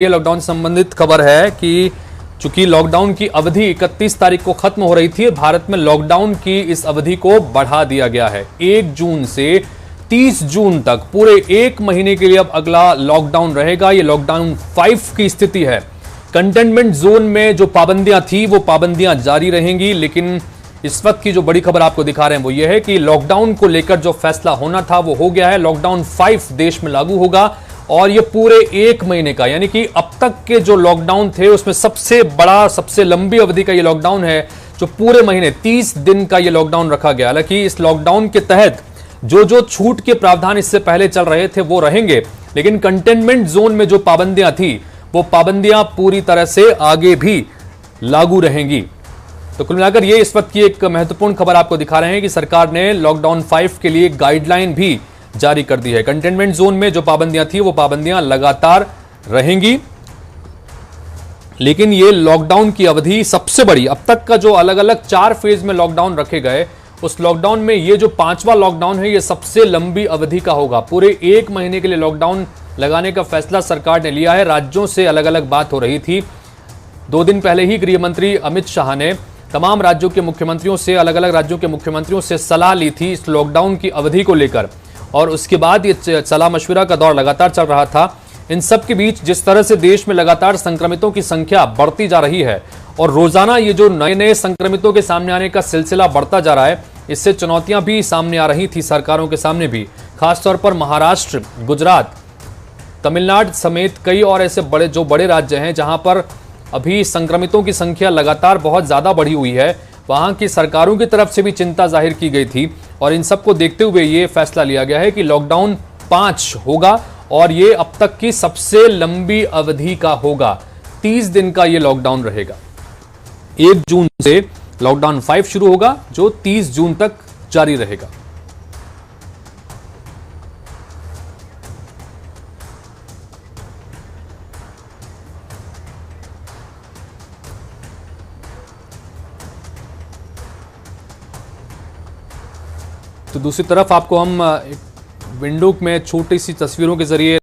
ये लॉकडाउन संबंधित खबर है कि चूंकि लॉकडाउन की अवधि 31 तारीख को खत्म हो रही थी, भारत में लॉकडाउन की इस अवधि को बढ़ा दिया गया है। 1 जून से 30 जून तक पूरे 1 महीने के लिए अब अगला लॉकडाउन रहेगा। ये लॉकडाउन 5 की स्थिति है। कंटेनमेंट जोन में जो पाबंदियां थी वो पाबंदियां जारी रहेंगी, लेकिन इस वक्त की जो बड़ी खबर आपको दिखा रहे हैं वो ये है कि लॉकडाउन को लेकर जो फैसला होना था वो हो गया है। लॉकडाउन 5 देश में लागू होगा और ये पूरे 1 महीने का, यानी कि अब तक के जो लॉकडाउन थे उसमें सबसे बड़ा, सबसे लंबी अवधि का ये लॉकडाउन है, जो पूरे महीने 30 दिन का ये लॉकडाउन रखा गया। हालांकि इस लॉकडाउन के तहत जो छूट के प्रावधान इससे पहले चल रहे थे वो रहेंगे, लेकिन कंटेनमेंट जोन में जो पाबंदियां थी वो पाबंदियां पूरी तरह से आगे भी लागू रहेंगी। तो कुल मिलाकर ये इस वक्त की एक महत्वपूर्ण खबर आपको दिखा रहे हैं कि सरकार ने लॉकडाउन 5 के लिए गाइडलाइन भी जारी कर दी है। कंटेनमेंट जोन में जो पाबंदियां थी वो पाबंदियां लगातार रहेंगी, लेकिन ये लॉकडाउन की अवधि सबसे बड़ी, अब तक का जो अलग अलग 4 फेज में लॉकडाउन रखे गए, उस लॉकडाउन में ये जो 5वां लॉकडाउन है ये सबसे लंबी अवधि का होगा। पूरे 1 महीने के लिए लॉकडाउन लगाने का फैसला सरकार ने लिया है। राज्यों से अलग अलग बात हो रही थी। 2 दिन पहले ही गृह मंत्री अमित शाह ने तमाम राज्यों के मुख्यमंत्रियों से, अलग अलग राज्यों के मुख्यमंत्रियों से सलाह ली थी इस लॉकडाउन की अवधि को लेकर, और उसके बाद ये सलाह मशविरा का दौर लगातार चल रहा था। इन सब के बीच जिस तरह से देश में लगातार संक्रमितों की संख्या बढ़ती जा रही है और रोजाना ये जो नए नए संक्रमितों के सामने आने का सिलसिला बढ़ता जा रहा है, इससे चुनौतियां भी सामने आ रही थी सरकारों के सामने भी। खासतौर पर महाराष्ट्र, गुजरात, तमिलनाडु समेत कई और ऐसे बड़े राज्य हैं जहां पर अभी संक्रमितों की संख्या लगातार बहुत ज्यादा बढ़ी हुई है। वहां की सरकारों की तरफ से भी चिंता जाहिर की गई थी और इन सबको देखते हुए ये फैसला लिया गया है कि लॉकडाउन 5 होगा और ये अब तक की सबसे लंबी अवधि का होगा। 30 दिन का ये लॉकडाउन रहेगा। 1 जून से लॉकडाउन 5 शुरू होगा जो 30 जून तक जारी रहेगा। तो दूसरी तरफ आपको हम विंडो में छोटी सी तस्वीरों के जरिए